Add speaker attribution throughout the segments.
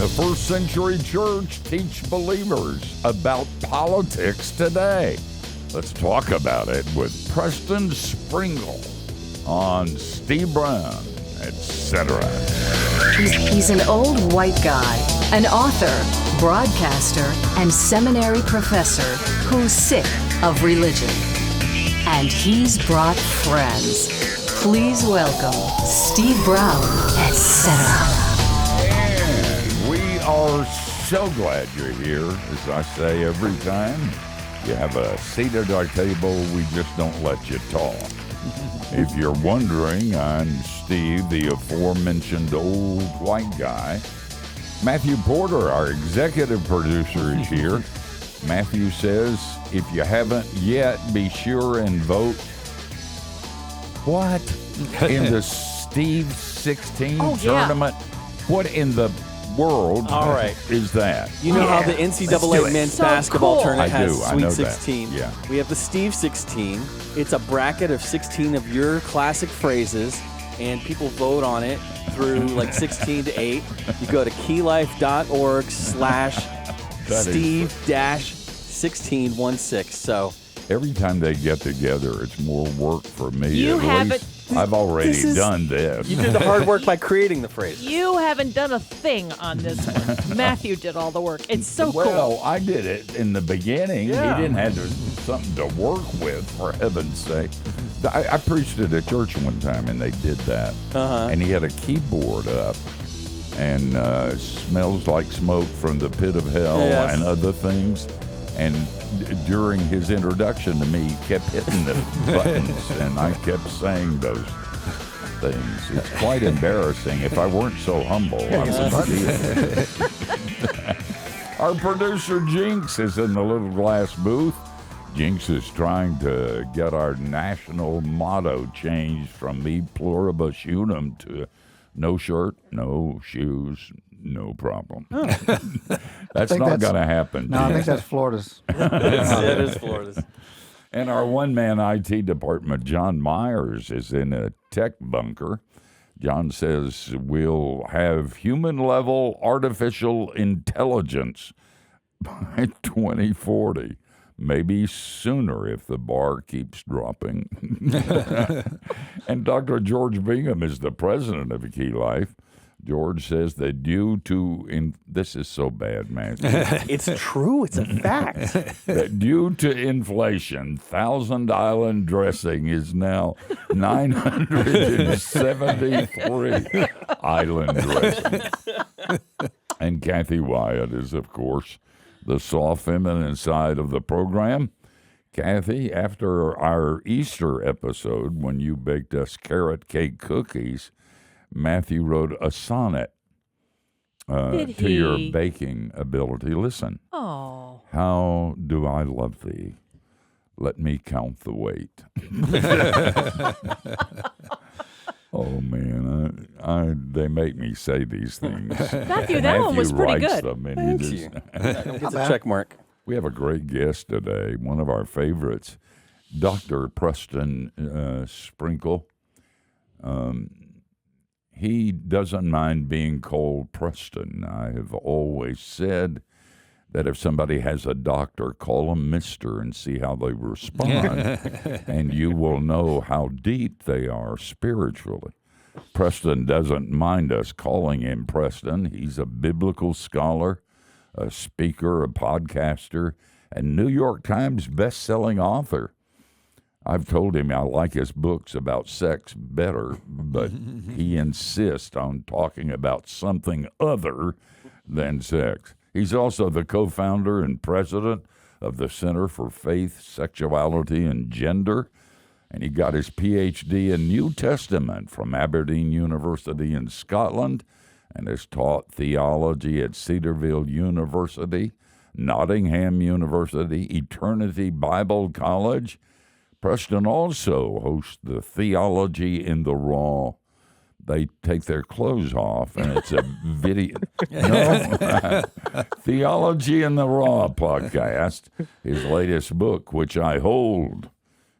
Speaker 1: the first century church teach believers about politics today? Let's talk about it with Preston Sprinkle on Steve Brown, etc.
Speaker 2: He's an old white guy, an author, broadcaster, and seminary professor who's sick of religion. And he's brought friends. Please welcome Steve Brown, etc.
Speaker 1: And we are so glad you're here, as I say every time. You have a seat at our table, we just don't let you talk. If you're wondering, I'm Steve, the aforementioned old white guy. Matthew Porter, our executive producer, is here. Matthew says, if you haven't yet, be sure and vote. What? In the Steve 16 tournament? What in the world is that?
Speaker 3: You know how the NCAA men's basketball tournament has Sweet 16?
Speaker 1: Yeah.
Speaker 3: We have the Steve 16. It's a bracket of 16 of your classic phrases, and people vote on it through like 16 to 8. You go to keylife.org/Steve-1616. So
Speaker 1: every time they get together, it's more work for me.
Speaker 4: You haven't.
Speaker 1: I've already done this.
Speaker 3: You did the hard work by creating the phrase.
Speaker 4: You haven't done a thing on this one. Matthew did all the work. It's so cool.
Speaker 1: Well, I did it in the beginning.
Speaker 3: Yeah.
Speaker 1: He didn't have something to work with, for heaven's sake. I preached at a church one time, and they did that. And he had a keyboard up, and smells like smoke from the pit of hell and other things. And during his introduction to me, he kept hitting the buttons, and I kept saying those things. It's quite embarrassing. If I weren't so humble, I would be it. Our producer, Jinx, is in the little glass booth. Jinx is trying to get our national motto changed from me pluribus unum to no shirt, no shoes, no problem. That's not going to happen.
Speaker 5: No, I think that's Florida's.
Speaker 3: It is Florida's.
Speaker 1: And our one-man IT department, John Myers, is in a tech bunker. John says we'll have human-level artificial intelligence by 2040. Maybe sooner if the bar keeps dropping. And Dr. George Bingham is the president of Key Life. George says that due to, this is so bad, man.
Speaker 3: It's true. It's a fact.
Speaker 1: That due to inflation, Thousand Island dressing is now 973 island dressing. And Kathy Wyatt is, of course, the soft feminine side of the program. Kathy, after our Easter episode, when you baked us carrot cake cookies, Matthew wrote a sonnet to your baking ability. Listen.
Speaker 4: Oh.
Speaker 1: How do I love thee? Let me count the weight. Oh, man. They make me say these things.
Speaker 4: Matthew, that one was pretty
Speaker 1: writes
Speaker 4: good.
Speaker 1: them, and
Speaker 3: Thank you. It's a check mark.
Speaker 1: We have a great guest today, one of our favorites, Dr. Preston Sprinkle. He doesn't mind being called Preston. I have always said that if somebody has a doctor, call them Mr. and see how they respond, and you will know how deep they are spiritually. Preston doesn't mind us calling him Preston. He's a biblical scholar, a speaker, a podcaster, and New York Times best-selling author. I've told him I like his books about sex better, but he insists on talking about something other than sex. He's also the co-founder and president of the Center for Faith, Sexuality, and Gender, and he got his Ph.D. in New Testament from Aberdeen University in Scotland and has taught theology at Cedarville University, Nottingham University, Eternity Bible College. Preston also hosts the Theology in the Raw. They take their clothes off, and it's a video. Theology in the Raw podcast, his latest book, which I hold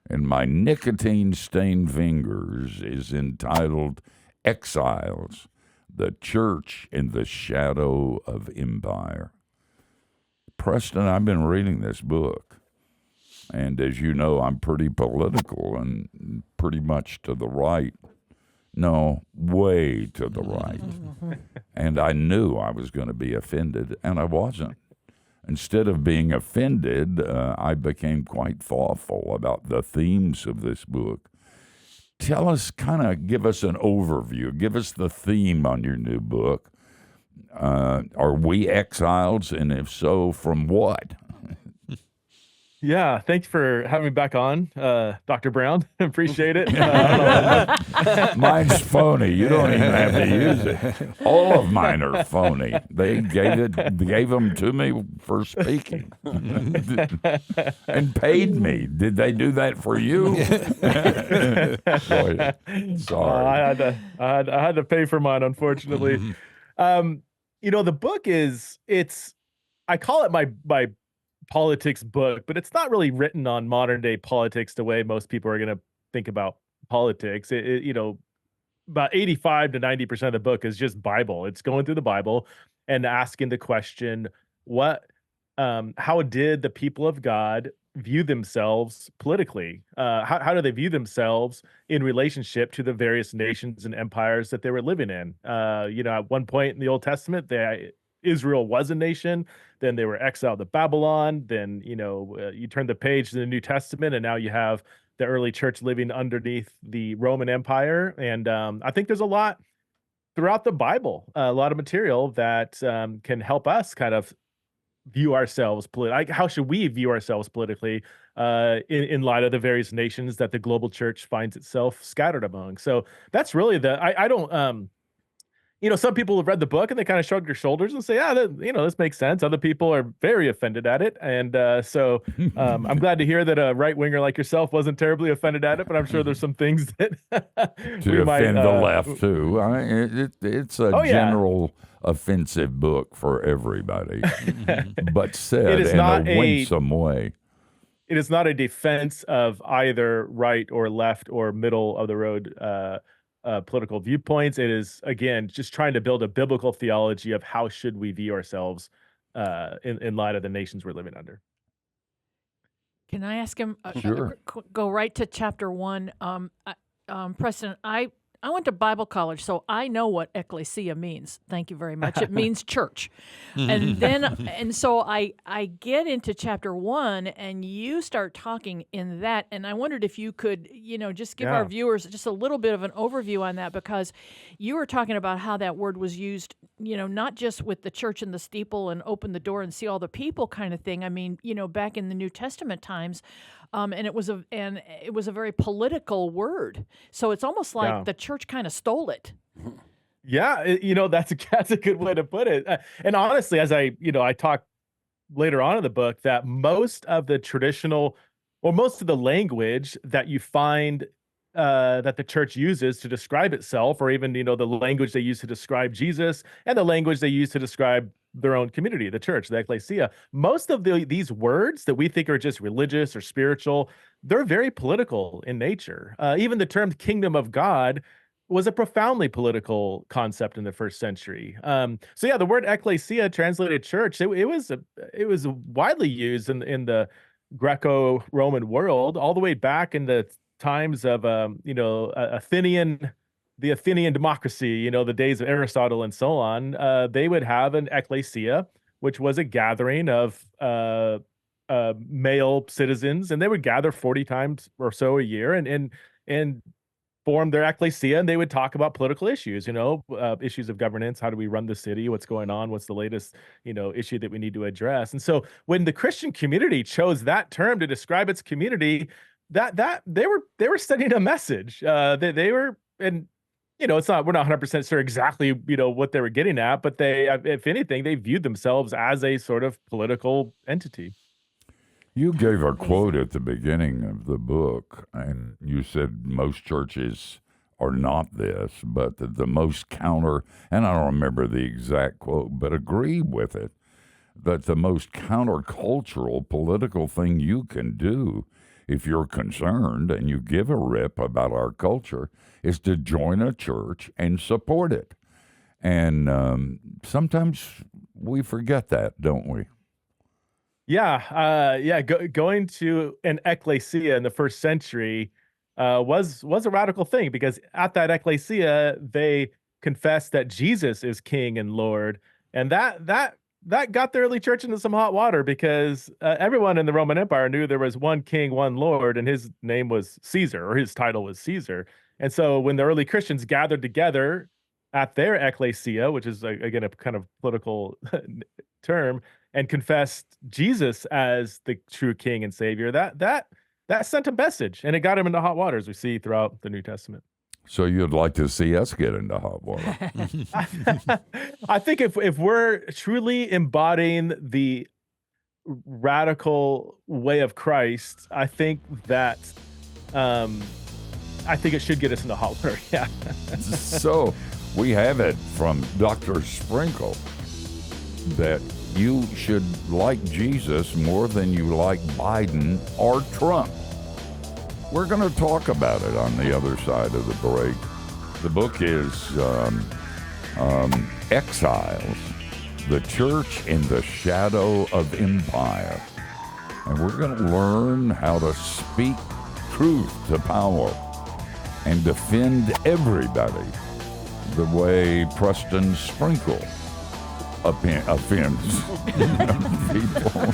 Speaker 1: in my nicotine-stained fingers, is entitled Exiles, The Church in the Shadow of Empire. Preston, I've been reading this book, and as you know, I'm pretty political and pretty much to the right. No, way to the right. And I knew I was going to be offended, and I wasn't. Instead of being offended, I became quite thoughtful about the themes of this book. Tell us, give us an overview. Give us the theme on your new book. Are we exiles? And if so, from what?
Speaker 5: Yeah, thanks for having me back on, Dr. Brown. Appreciate it.
Speaker 1: Mine's phony. You don't even have to use it. All of mine are phony. They gave them to me for speaking and paid me. Did they do that for you? Sorry.
Speaker 5: I had to pay for mine, unfortunately. The book I call it my politics book, but it's not really written on modern day politics the way most people are going to think about politics. About 85 to 90% of the book is just Bible. It's going through the Bible and asking the question, how did the people of God view themselves politically? How do they view themselves in relationship to the various nations and empires that they were living in? At one point in the Old Testament, Israel was a nation, then they were exiled to Babylon, then, you turn the page to the New Testament, and now you have the early church living underneath the Roman Empire. And I think there's a lot throughout the Bible, a lot of material that can help us kind of view ourselves politically. How should we view ourselves politically in light of the various nations that the global church finds itself scattered among? So that's really I don't... some people have read the book and they kind of shrug their shoulders and say, this makes sense. Other people are very offended at it. And so I'm glad to hear that a right winger like yourself wasn't terribly offended at it, but I'm sure there's some things that
Speaker 1: to offend the left too. It's a general offensive book for everybody, but said in a winsome way.
Speaker 5: It is not a defense of either right or left or middle of the road political viewpoints. It is, again, just trying to build a biblical theology of how should we view ourselves in light of the nations we're living under.
Speaker 4: Can I ask him?
Speaker 1: Sure.
Speaker 4: Go right to chapter 1. Preston, I went to Bible college, so I know what ecclesia means. Thank you very much. It means church. And so I get into chapter 1, and you start talking in that, and I wondered if you could, just give our viewers just a little bit of an overview on that, because you were talking about how that word was used, not just with the church and the steeple and open the door and see all the people kind of thing. I mean, back in the New Testament times, and it was a very political word. So it's almost like the church kind of stole it.
Speaker 5: Yeah, that's a good way to put it. And honestly, as I talk later on in the book, that most of the traditional, or most of the language that you find that the church uses to describe itself, or even the language they use to describe Jesus, and the language they use to describe their own community, the church, the ecclesia, most of these words that we think are just religious or spiritual, they're very political in nature. Even the term kingdom of God was a profoundly political concept in the first century. The word ecclesia, translated church, it was widely used in the Greco-Roman world, all the way back in the times of the Athenian democracy, the days of Aristotle and so on. They would have an ecclesia, which was a gathering of male citizens, and they would gather 40 times or so a year and form their ecclesia, and they would talk about political issues, issues of governance. How do we run the city? What's going on? What's the latest, issue that we need to address? And so when the Christian community chose that term to describe its community, that they were sending a message. They were, and we're not 100% sure exactly, what they were getting at, but they, if anything, they viewed themselves as a sort of political entity.
Speaker 1: You gave a quote at the beginning of the book, and you said most churches are not this, but the most counter, and I don't remember the exact quote, but agree with it, that the most countercultural political thing you can do, if you're concerned and you give a rip about our culture, is to join a church and support it. And sometimes we forget that, don't we?
Speaker 5: Yeah. Going to an ecclesia in the first century was a radical thing, because at that ecclesia they confessed that Jesus is King and Lord, and that got the early church into some hot water, because everyone in the Roman Empire knew there was one king, one Lord, and his name was Caesar, or his title was Caesar. And so when the early Christians gathered together at their ecclesia, which is again a kind of political term, and confessed Jesus as the true King and Savior, that sent a message, and it got him into hot water, as we see throughout the New Testament.
Speaker 1: So you'd like to see us get into hot water?
Speaker 5: I think if we're truly embodying the radical way of Christ, I think that it should get us into hot water. Yeah.
Speaker 1: So we have it from Dr. Sprinkle that you should like Jesus more than you like Biden or Trump. We're going to talk about it on the other side of the break. The book is Exiles, The Church in the Shadow of Empire. And we're going to learn how to speak truth to power and defend everybody the way Preston Sprinkle offends people.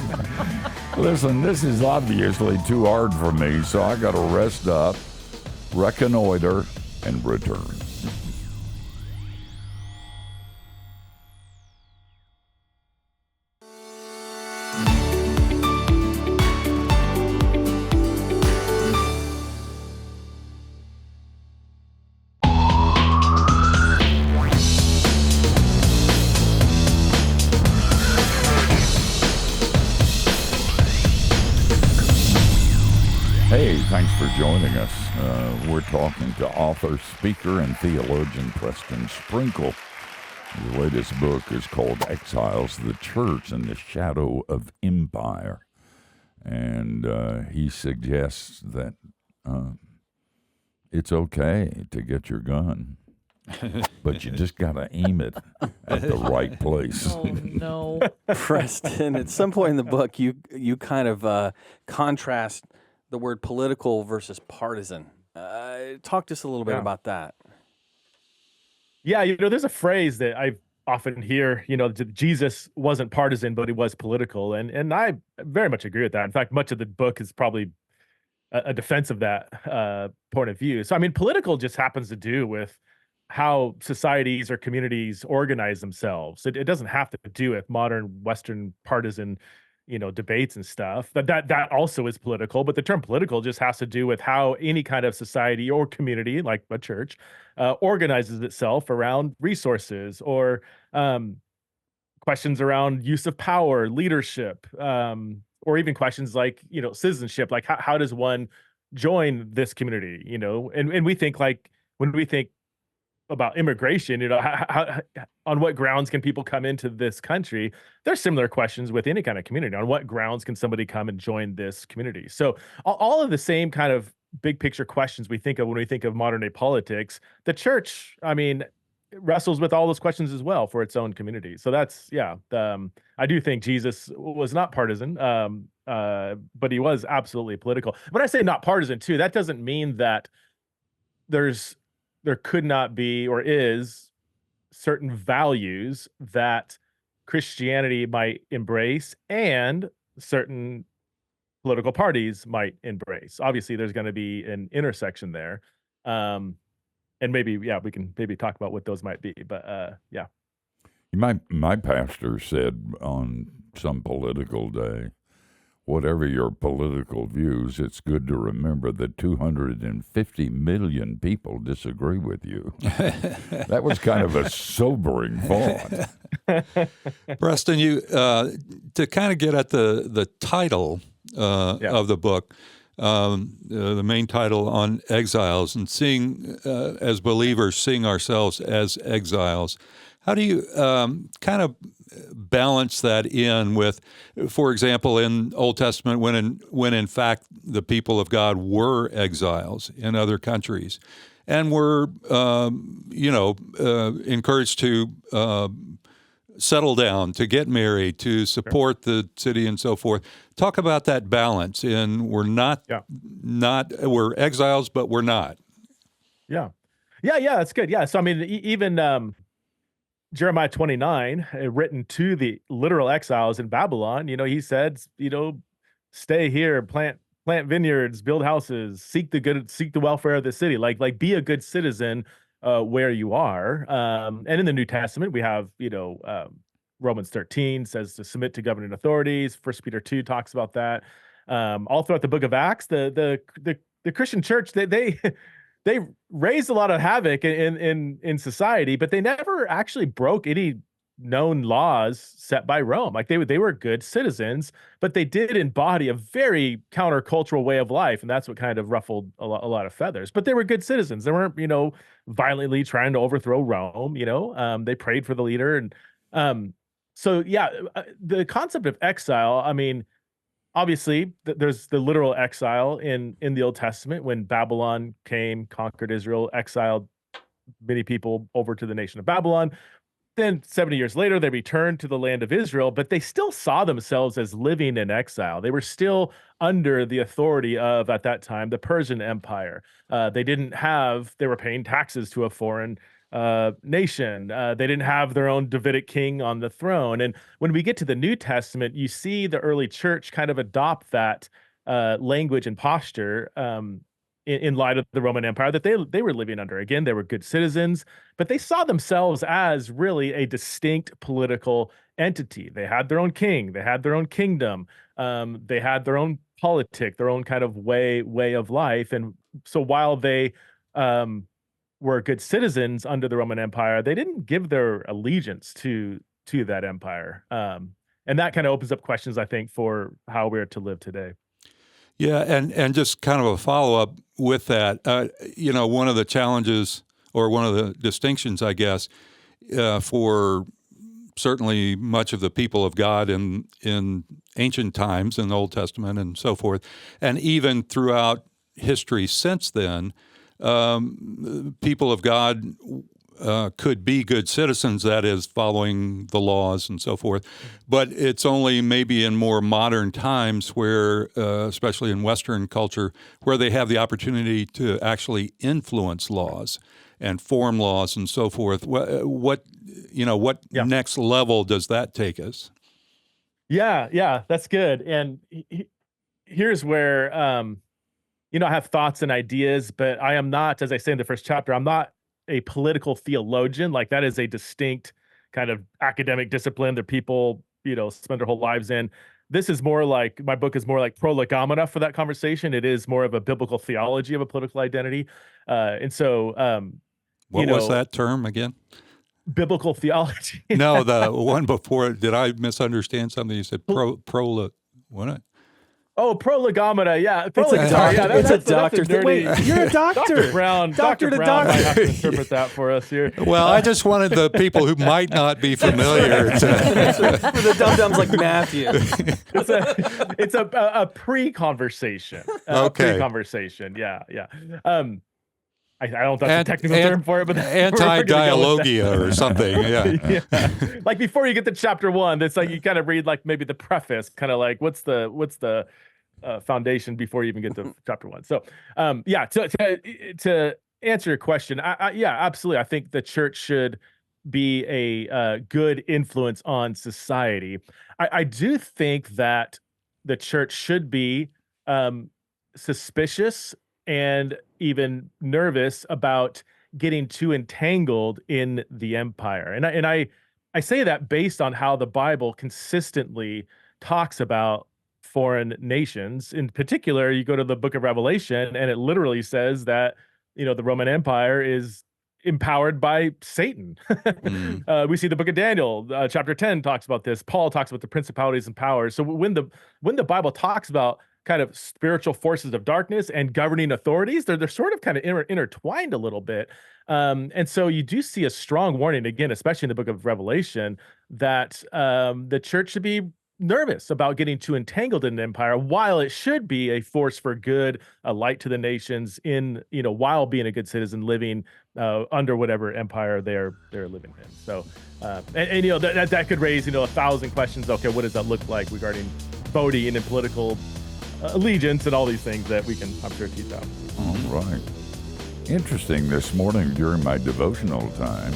Speaker 1: Listen, this is obviously too hard for me, so I got to rest up, reconnoiter, and return. Hey, thanks for joining us. We're talking to author, speaker, and theologian Preston Sprinkle. His latest book is called Exiles, The Church in the Shadow of Empire. And he suggests that it's okay to get your gun, but you just got to aim it at the right place.
Speaker 4: Oh, no.
Speaker 3: Preston, at some point in the book, you kind of contrast the word political versus partisan. Talk to us a little bit about that.
Speaker 5: Yeah, there's a phrase that I often hear, Jesus wasn't partisan, but he was political. And I very much agree with that. In fact, much of the book is probably a defense of that point of view. So, I mean, political just happens to do with how societies or communities organize themselves. It doesn't have to do with modern Western partisan debates and stuff. That also is political, but the term political just has to do with how any kind of society or community, like a church, organizes itself around resources or questions around use of power, leadership, or even questions like, citizenship, like how does one join this community, and we think, like, when we think about immigration, how, on what grounds can people come into this country? There's similar questions with any kind of community. On what grounds can somebody come and join this community? So all of the same kind of big picture questions we think of when we think of modern day politics, the church, I mean, wrestles with all those questions as well for its own community. So that's, I do think Jesus was not partisan, but he was absolutely political. When I say not partisan too, that doesn't mean that there could not be or is certain values that Christianity might embrace and certain political parties might embrace. Obviously, there's going to be an intersection there. And maybe, we can maybe talk about what those might be. But
Speaker 1: My pastor said on some political day, whatever your political views, it's good to remember that 250 million people disagree with you. That was kind of a sobering thought.
Speaker 6: Preston, you to kind of get at the title of the book, the main title on exiles, and seeing as believers, seeing ourselves as exiles. How do you kind of balance that in with, for example, in Old Testament, when in fact the people of God were exiles in other countries, and were, encouraged to settle down, to get married, to support the city, and so forth. Talk about that balance. We're exiles, but we're not.
Speaker 5: Yeah, that's good. Yeah, so I mean, even Jeremiah 29, written to the literal exiles in Babylon, he said, stay here, plant vineyards, build houses, seek the welfare of the city, like be a good citizen where you are. And in the New Testament, we have, Romans 13 says to submit to governing authorities. 1 Peter 2 talks about that. All throughout the book of Acts, the Christian church, they raised a lot of havoc in society, but they never actually broke any known laws set by Rome. Like they were good citizens, but they did embody a very countercultural way of life, and that's what kind of ruffled a lot of feathers. But they were good citizens. They weren't, violently trying to overthrow Rome. They prayed for the leader, and the concept of exile. I mean, obviously, there's the literal exile in the Old Testament when Babylon came, conquered Israel, exiled many people over to the nation of Babylon. Then 70 years later, they returned to the land of Israel, but they still saw themselves as living in exile. They were still under the authority of, at that time, the Persian Empire. They were paying taxes to a foreign nation. They didn't have their own Davidic king on the throne. And when we get to the New Testament, you see the early church kind of adopt that language and posture in light of the Roman Empire that they were living under. Again, they were good citizens, but they saw themselves as really a distinct political entity. They had their own king, they had their own kingdom, they had their own politic, their own kind of way of life. And so while they were good citizens under the Roman Empire, they didn't give their allegiance to that empire. And that kind of opens up questions, I think, for how we're to live today.
Speaker 6: Yeah, and just kind of a follow-up with that, one of the challenges or one of the distinctions, I guess, for certainly much of the people of God in ancient times in the Old Testament and so forth, and even throughout history since then, people of God could be good citizens, that is, following the laws and so forth. But it's only maybe in more modern times where, especially in Western culture, where they have the opportunity to actually influence laws and form laws and so forth. What next level does that take us?
Speaker 5: Yeah, that's good. And here's where, I have thoughts and ideas, but I am not, as I say in the first chapter, I'm not a political theologian. Like that is a distinct kind of academic discipline that people, spend their whole lives in. This is more like, my book is more like prolegomena for that conversation. It is more of a biblical theology of a political identity. And so,
Speaker 6: what was that term again?
Speaker 5: Biblical theology.
Speaker 6: No, the one before it. Did I misunderstand something? You said what?
Speaker 5: Oh, prolegomena, yeah.
Speaker 3: It's a doctor thing. Wait,
Speaker 5: you're a doctor. Dr. Brown.
Speaker 3: Doctor
Speaker 5: Dr. Brown might have to interpret that for us here.
Speaker 6: Well, I just wanted the people who might not be familiar to...
Speaker 3: For the dum-dums like Matthew.
Speaker 5: It's a pre-conversation.
Speaker 6: Okay.
Speaker 5: Pre-conversation, yeah. I don't know if that's a technical term for it, but
Speaker 6: anti-dialogia or something. Yeah.
Speaker 5: Like before you get to chapter 1, it's like you kind of read like maybe the preface, kind of like what's the foundation before you even get to chapter 1. So to answer your question, absolutely. I think the church should be a good influence on society. I do think that the church should be suspicious and even nervous about getting too entangled in the empire. And I say that based on how the Bible consistently talks about foreign nations. In particular, you go to the book of Revelation, and it literally says that, the Roman Empire is empowered by Satan. We see the book of Daniel, chapter 10 talks about this. Paul talks about the principalities and powers. So when the Bible talks about kind of spiritual forces of darkness and governing authorities, they're sort of kind of intertwined a little bit. And so you do see a strong warning, again, especially in the book of Revelation, that the church should be nervous about getting too entangled in an empire, while it should be a force for good, a light to the nations in, while being a good citizen living under whatever empire they're living in. So, that could raise, 1,000 questions. Okay, what does that look like regarding voting and political allegiance and all these things that we can, I'm sure, tease out.
Speaker 1: All right. Interesting. This morning during my devotional time,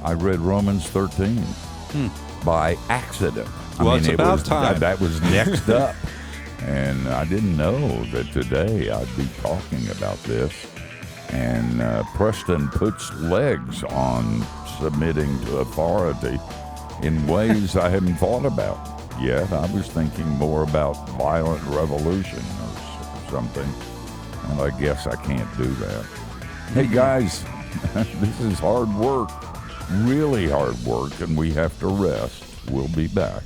Speaker 1: I read Romans 13 by accident.
Speaker 6: Well, it's about time.
Speaker 1: That was next up. And I didn't know that today I'd be talking about this. And Preston puts legs on submitting to authority in ways I hadn't thought about yet. I was thinking more about violent revolution or something. And I guess I can't do that. Hey, guys, this is hard work, really hard work, and we have to rest. We'll be back.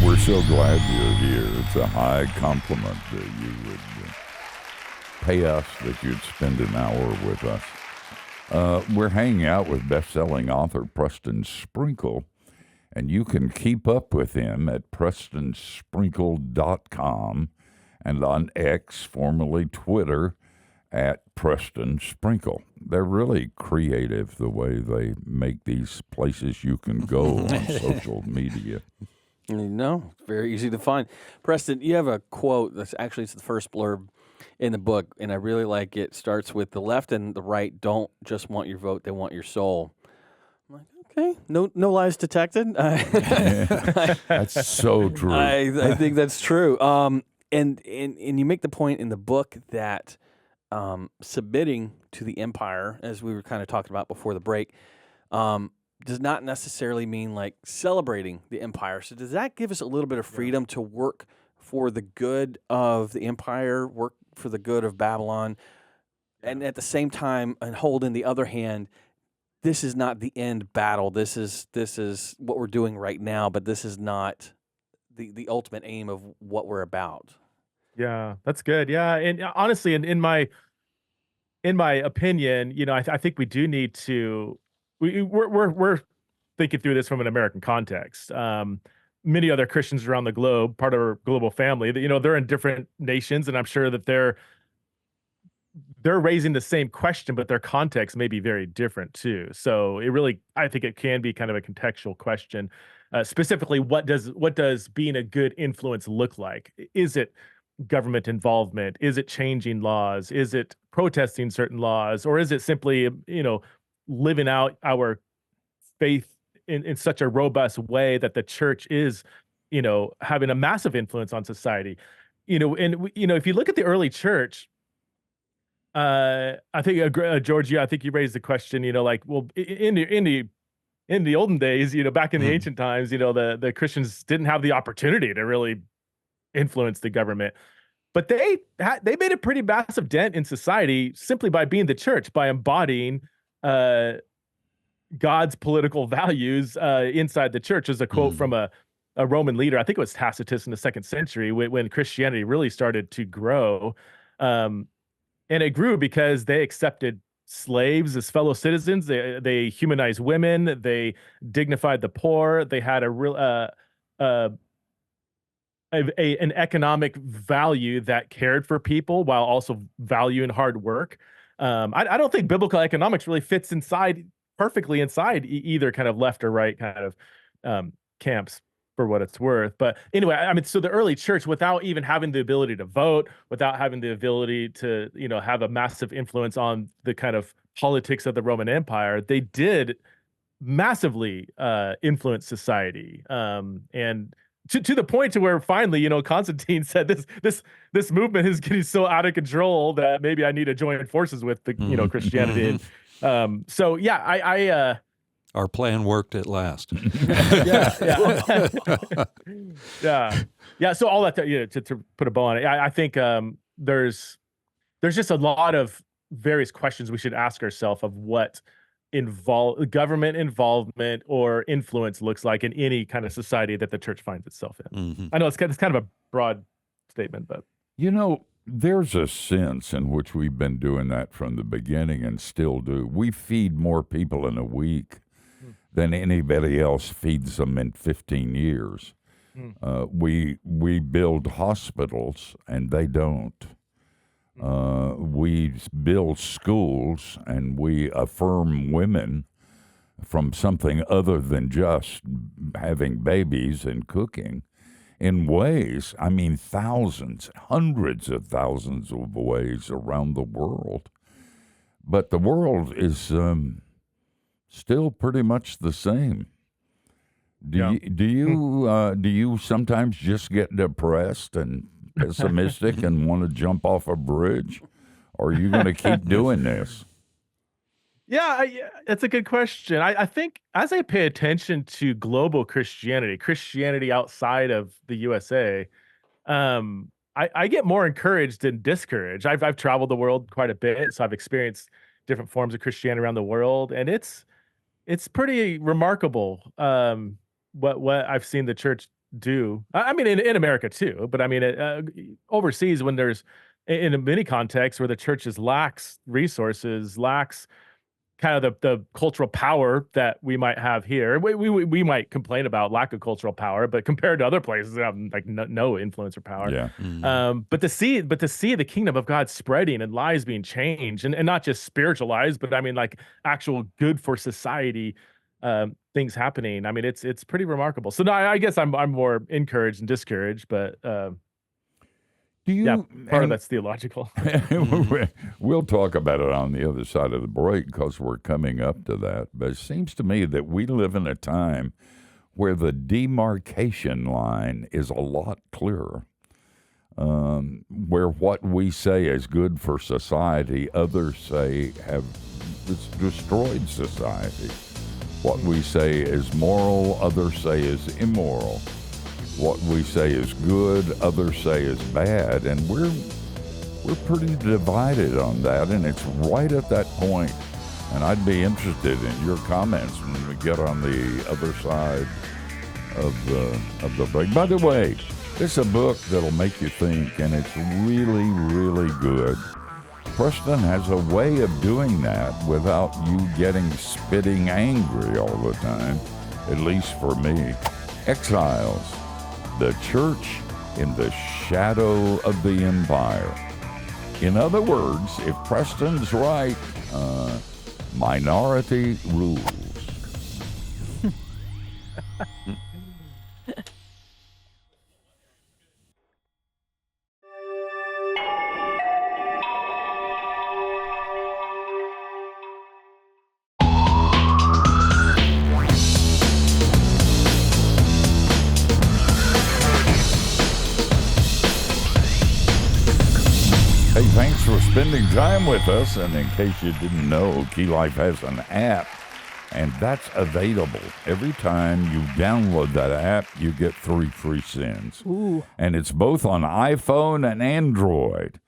Speaker 1: We're so glad you're here. It's a high compliment that you would pay us, that you'd spend an hour with us. We're hanging out with best-selling author Preston Sprinkle, and you can keep up with him at prestonsprinkle.com and on X, formerly Twitter, at Preston Sprinkle. They're really creative the way they make these places you can go on social media.
Speaker 3: No, very easy to find. Preston, you have a quote that's actually it's the first blurb in the book, and I really like it. It starts with the left and the right don't just want your vote, they want your soul. I'm like, okay, no lies detected.
Speaker 1: That's so true.
Speaker 3: I think that's true. And you make the point in the book that submitting to the empire, as we were kind of talking about before the break, does not necessarily mean like celebrating the empire. So does that give us a little bit of freedom to work for the good of the empire, work for the good of Babylon, and at the same time, and hold in the other hand, this is not the end battle. This is what we're doing right now, but this is not the ultimate aim of what we're about.
Speaker 5: Yeah, that's good. Yeah, and honestly, in my opinion, I think we do need to. We're thinking through this from an American context. Many other Christians around the globe, part of our global family, that they're in different nations, and I'm sure that they're raising the same question, but their context may be very different too. So I think it can be kind of a contextual question. Specifically, what does being a good influence look like? Is it government involvement? Is it changing laws? Is it protesting certain laws? Or is it simply, living out our faith in such a robust way that the church is, having a massive influence on society? If you look at the early church, I think, George, I think you raised the question, in the olden days, back in the ancient times, the Christians didn't have the opportunity to really influence the government. But they made a pretty massive dent in society simply by being the church, by embodying God's political values inside the church. There's a quote from a Roman leader, I think it was Tacitus in the 2nd century, when Christianity really started to grow. And it grew because they accepted slaves as fellow citizens. They humanized women. They dignified the poor. They had an economic value that cared for people while also valuing hard work. I don't think biblical economics really fits perfectly inside either kind of left or right kind of camps, for what it's worth. But anyway, so the early church, without even having the ability to vote, without having the ability to, have a massive influence on the kind of politics of the Roman Empire, they did massively influence society. And to the point to where finally, Constantine said this movement is getting so out of control that maybe I need to join forces with the, Christianity. And, so yeah,
Speaker 6: Our plan worked at last.
Speaker 5: Yeah. So all that, to put a bow on it, I think there's just a lot of various questions we should ask ourselves of what government involvement or influence looks like in any kind of society that the church finds itself in.
Speaker 6: Mm-hmm.
Speaker 5: I know it's kind of a broad statement, but
Speaker 1: there's a sense in which we've been doing that from the beginning and still do. We feed more people in a week than anybody else feeds them in 15 years. We build hospitals and they don't. We build schools and we affirm women from something other than just having babies and cooking in ways, thousands, hundreds of thousands of ways around the world. But the world is still pretty much the same. Do you sometimes just get depressed and pessimistic and want to jump off a bridge? Or are you going to keep doing this?
Speaker 5: Yeah, that's a good question. I think as I pay attention to global Christianity outside of the USA, I get more encouraged than discouraged. I've traveled the world quite a bit, so I've experienced different forms of Christianity around the world, and it's pretty remarkable what I've seen the church do. In America too, but overseas, when there's in many contexts where the church lacks resources, lacks kind of the cultural power that we might have here. We might complain about lack of cultural power, but compared to other places that have like no influence or power.
Speaker 1: Yeah.
Speaker 6: Mm-hmm.
Speaker 5: But to see the kingdom of God spreading and lives being changed, and not just spiritual lives, but like actual good for society things happening. It's pretty remarkable. So no, I guess I'm more encouraged and discouraged, but part of that's theological.
Speaker 1: We'll talk about it on the other side of the break because we're coming up to that. But it seems to me that we live in a time where the demarcation line is a lot clearer, where what we say is good for society, others say it's destroyed society. What we say is moral, others say is immoral. What we say is good, others say is bad, and we're pretty divided on that, and it's right at that point. And I'd be interested in your comments when we get on the other side of the break. By the way, it's a book that'll make you think, and it's really, really good. Preston has a way of doing that without you getting spitting angry all the time, at least for me. Exiles. The church in the shadow of the empire. In other words, if Preston's right, minority rules. Hey, thanks for spending time with us. And in case you didn't know, Key Life has an app, and that's available. Every time you download that app, you get 3 free sins.
Speaker 4: Ooh.
Speaker 1: And it's both on iPhone and Android.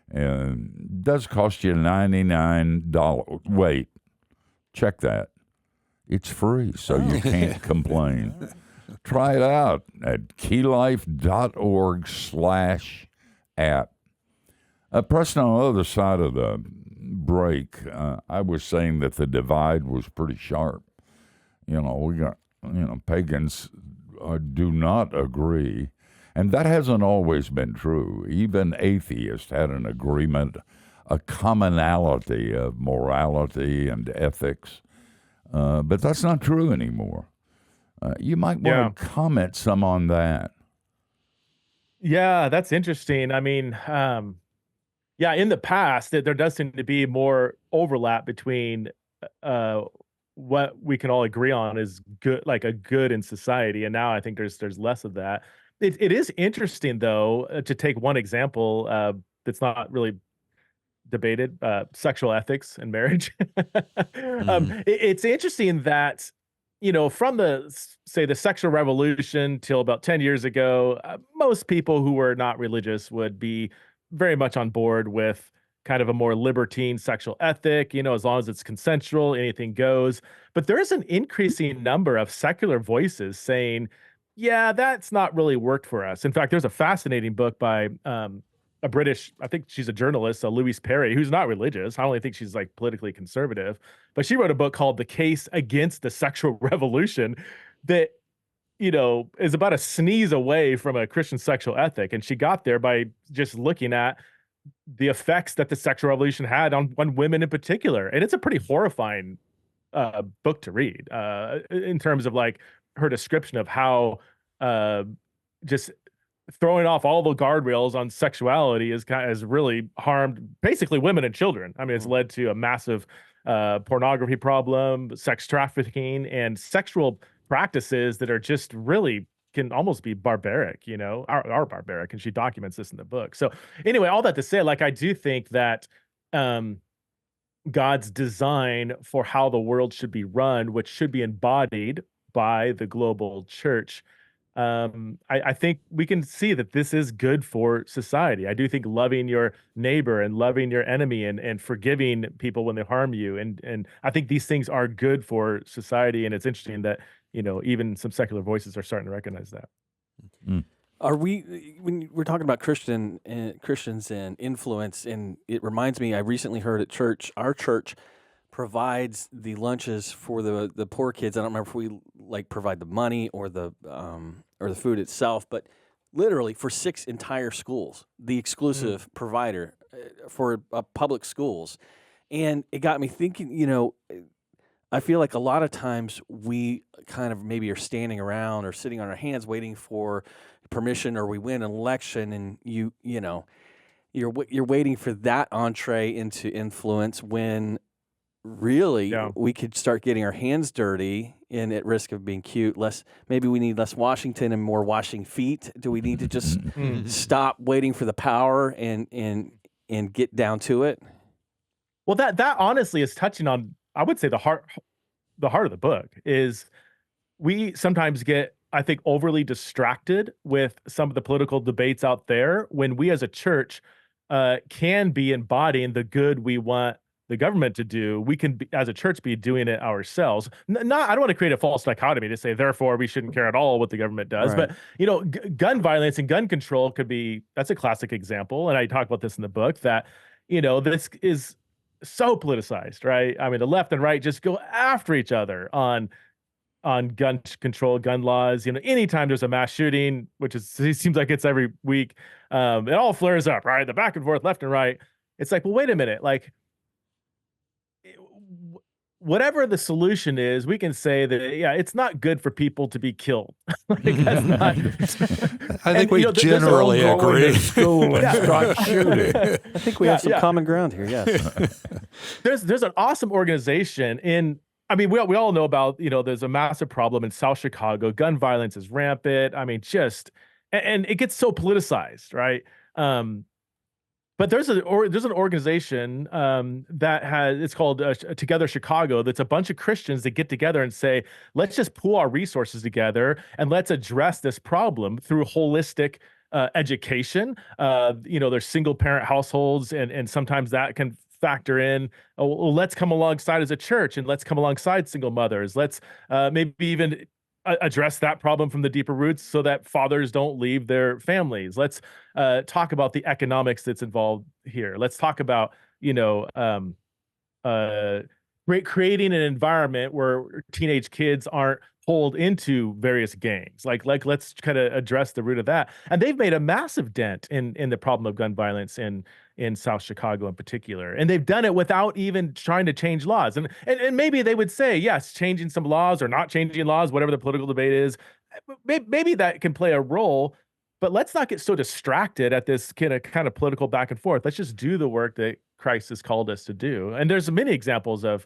Speaker 1: And it does cost you $99. Wait, check that. It's free, so you can't complain. Try it out at keylife.org/app. Preston, on the other side of the break, I was saying that the divide was pretty sharp. We got, pagans do not agree. And that hasn't always been true. Even atheists had an agreement, a commonality of morality and ethics. But that's not true anymore. You might want to comment some on that.
Speaker 5: Yeah, that's interesting. In the past, there does seem to be more overlap between what we can all agree on is good, like a good in society, and now I think there's less of that. It is interesting, though, to take one example that's not really debated: sexual ethics and marriage. It's interesting that from say the sexual revolution till about 10 years ago, most people who were not religious would be very much on board with kind of a more libertine sexual ethic, as long as it's consensual, anything goes. But there is an increasing number of secular voices saying, yeah, that's not really worked for us. In fact, there's a fascinating book by a British, I think she's a journalist, Louise Perry, who's not religious. I only think she's like politically conservative, but she wrote a book called The Case Against the Sexual Revolution that, is about a sneeze away from a Christian sexual ethic. And she got there by just looking at the effects that the sexual revolution had on women in particular. And it's a pretty horrifying book to read in terms of like her description of how just throwing off all the guardrails on sexuality has really harmed basically women and children. I mean, it's led to a massive pornography problem, sex trafficking, and sexual practices that are just really can almost be barbaric, are barbaric. And she documents this in the book. So anyway, all that to say, like, I do think that God's design for how the world should be run, which should be embodied by the global church, I think we can see that this is good for society. I do think loving your neighbor and loving your enemy and forgiving people when they harm you. And I think these things are good for society. And it's interesting that, even some secular voices are starting to recognize that.
Speaker 1: Mm.
Speaker 3: Are we, when we're talking about Christians and influence, and it reminds me, I recently heard at church, our church provides the lunches for the poor kids. I don't remember if we like provide the money or the food itself, but literally for 6 entire schools, the exclusive provider for public schools. And it got me thinking, I feel like a lot of times we kind of maybe are standing around or sitting on our hands waiting for permission, or we win an election and you're waiting for that entree into influence when really we could start getting our hands dirty and at risk of being cute. Maybe we need less Washington and more washing feet. Do we need to just stop waiting for the power and get down to it?
Speaker 5: Well, that honestly is touching on, I would say, the heart of the book is we sometimes get, I think, overly distracted with some of the political debates out there when we as a church can be embodying the good we want the government to do. We can, as a church, be doing it ourselves. I don't want to create a false dichotomy to say, therefore, we shouldn't care at all what the government does.
Speaker 3: Right.
Speaker 5: But, gun violence and gun control that's a classic example. And I talk about this in the book that, this is so politicized, right? I mean, the left and right just go after each other on gun control, gun laws. Anytime there's a mass shooting, it seems like it's every week, it all flares up, right? The back and forth, left and right. It's like, well, wait a minute. Like, whatever the solution is, we can say that, it's not good for people to be killed. That's not.
Speaker 6: I think we generally agree.
Speaker 1: School and start shooting.
Speaker 3: I think we have some common ground here. Yes.
Speaker 5: There's an awesome organization we all know about, there's a massive problem in South Chicago. Gun violence is rampant. I mean, and it gets so politicized, right? But there's an organization it's called Together Chicago. That's a bunch of Christians that get together and say, let's just pool our resources together and let's address this problem through holistic education. There's single parent households, and sometimes that can factor in. Well, let's come alongside as a church and let's come alongside single mothers. Let's maybe even address that problem from the deeper roots so that fathers don't leave their families. Let's talk about the economics that's involved here. Let's talk about, creating an environment where teenage kids aren't pulled into various gangs. Like let's kind of address the root of that. And they've made a massive dent in the problem of gun violence in South Chicago in particular. And they've done it without even trying to change laws. And maybe they would say, yes, changing some laws or not changing laws, whatever the political debate is, maybe that can play a role, but let's not get so distracted at this kind of political back and forth. Let's just do the work that Christ has called us to do. And there's many examples of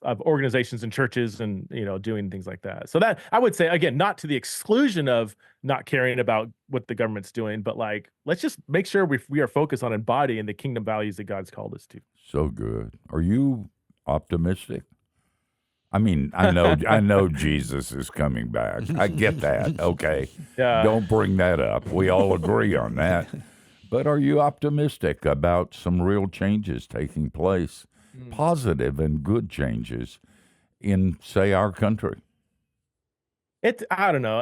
Speaker 5: organizations and churches and doing things like that. So that, I would say, again, not to the exclusion of not caring about what the government's doing, but like, let's just make sure we are focused on embodying the kingdom values that God's called us to.
Speaker 1: So good. Are you optimistic? I mean, I know Jesus is coming back. I get that. Okay.
Speaker 5: Yeah.
Speaker 1: Don't bring that up. We all agree on that. But are you optimistic about some real changes taking place, positive and good changes in, say, our country?
Speaker 5: I don't know.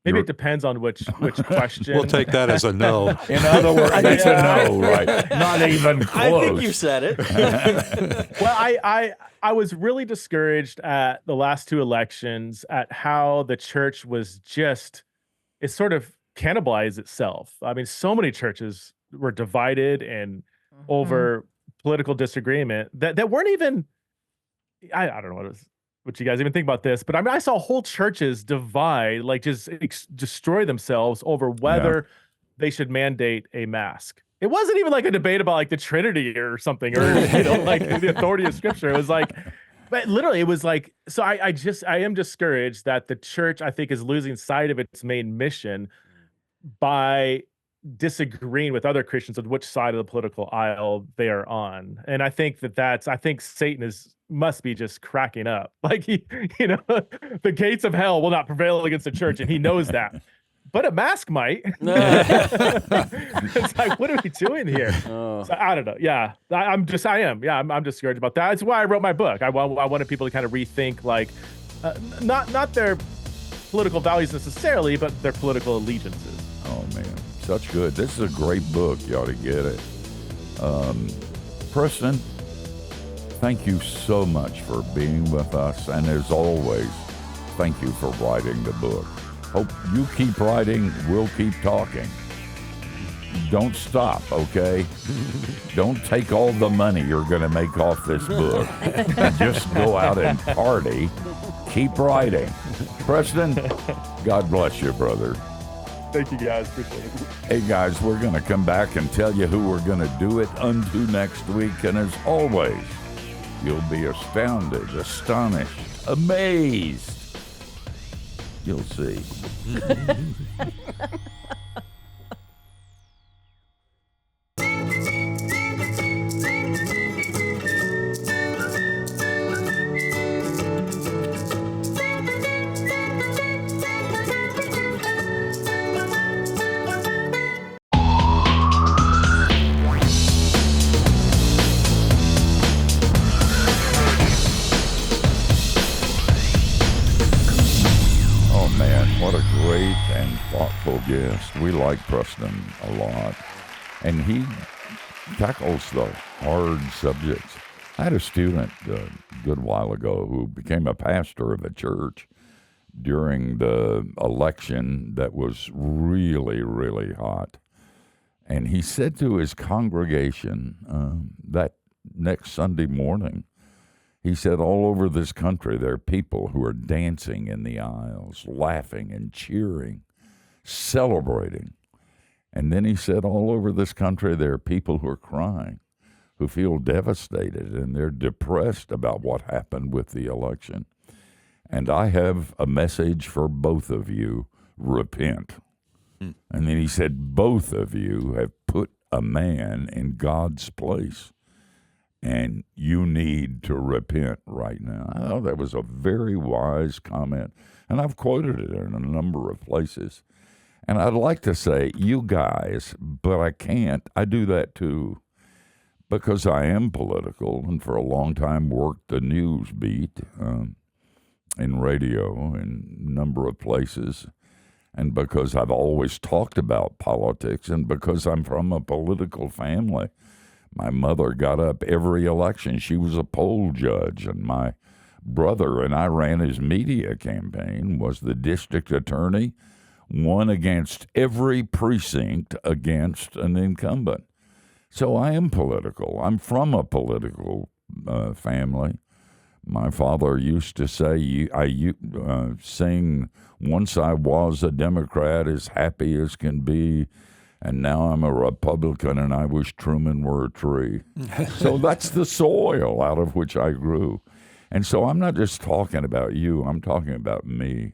Speaker 5: Maybe it depends on which question.
Speaker 6: We'll take that as a no.
Speaker 1: In other words, it's a no, right? Not even close.
Speaker 3: I think you said it.
Speaker 5: Well, I was really discouraged at the last two elections at how the church was it sort of cannibalized itself. I mean, so many churches were divided and over political disagreement that weren't even, I don't know what you guys even think about this, but I mean, I saw whole churches divide, like just destroy themselves over whether they should mandate a mask. It wasn't even like a debate about like the Trinity or something, or like the authority of Scripture. It was like, but literally, it was like. So I am discouraged that the church, I think, is losing sight of its main mission by disagreeing with other Christians of which side of the political aisle they are on. And I think I think Satan must be just cracking up. Like the gates of hell will not prevail against the church, and he knows that. But a mask might. It's like, what are we doing here? So, I don't know. Yeah, I'm discouraged about that. That's why I wrote my book. I wanted people to kind of rethink, like, not their political values necessarily, but their political allegiances.
Speaker 1: Oh man, such good. This is a great book. You ought to get it. Preston, thank you so much for being with us, and as always, thank you for writing the book. Hope you keep writing, we'll keep talking. Don't stop, okay? Don't take all the money you're going to make off this book. Just go out and party. Keep writing. Preston, God bless you, brother.
Speaker 5: Thank you, guys. Appreciate it.
Speaker 1: Hey, guys, we're going to come back and tell you who we're going to do it unto next week. And as always, you'll be astounded, astonished, amazed. You'll see. What a great and thoughtful guest. We like Preston a lot. And he tackles the hard subjects. I had a student a good while ago who became a pastor of a church during the election that was really, really hot. And he said to his congregation that next Sunday morning, he said, all over this country, there are people who are dancing in the aisles, laughing and cheering, celebrating. And then he said, all over this country, there are people who are crying, who feel devastated, and they're depressed about what happened with the election. And I have a message for both of you: repent. And then he said, both of you have put a man in God's place, and you need to repent right now. I thought that was a very wise comment, and I've quoted it in a number of places. And I'd like to say, you guys, but I can't. I do that too, because I am political, and for a long time worked the news beat in radio in a number of places, and because I've always talked about politics, and because I'm from a political family. My mother got up every election. She was a poll judge, and my brother and I ran his media campaign, was the district attorney, won against every precinct against an incumbent. So I am political. I'm from a political family. My father used to say, sing, once I was a Democrat, as happy as can be, and now I'm a Republican, and I wish Truman were a tree. So that's the soil out of which I grew. And so I'm not just talking about you, I'm talking about me.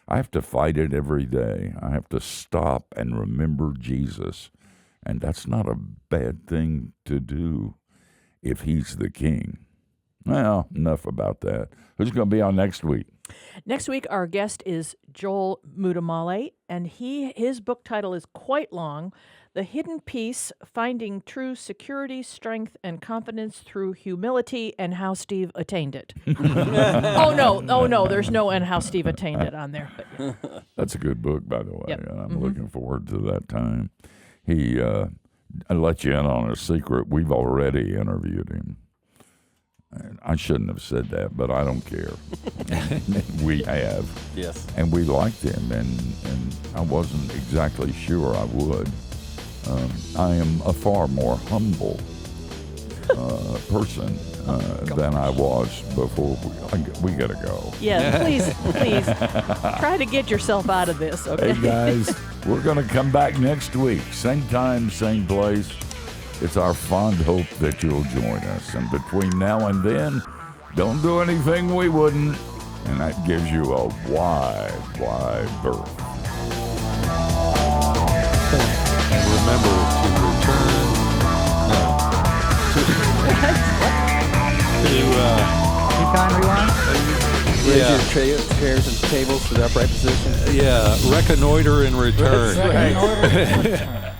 Speaker 1: I have to fight it every day. I have to stop and remember Jesus. And that's not a bad thing to do if he's the king. Well, enough about that. Who's going to be on next week?
Speaker 4: Next week, our guest is Joel Muddamalle, and his book title is quite long, The Hidden Peace, Finding True Security, Strength, and Confidence Through Humility, and How Steve Attained It. Oh, no, there's no and how Steve attained it on there. But yeah.
Speaker 1: That's a good book, by the way,
Speaker 4: Yep.
Speaker 1: and I'm looking forward to that time. I let you in on a secret. We've already interviewed him. And I shouldn't have said that, but I don't care. We have.
Speaker 3: Yes.
Speaker 1: And we liked him, and I wasn't exactly sure I would. I am a far more humble person than I was before. We got to go.
Speaker 4: Yeah, please, try to get yourself out of this, okay?
Speaker 1: Hey, guys, we're going to come back next week. Same time, same place. It's our fond hope that you'll join us. And between now and then, don't do anything we wouldn't. And that gives you a wide, wide berth.
Speaker 6: And remember to return.
Speaker 3: Raise your chairs and tables to the upright position.
Speaker 6: Reconnoiter and return.
Speaker 3: That's right.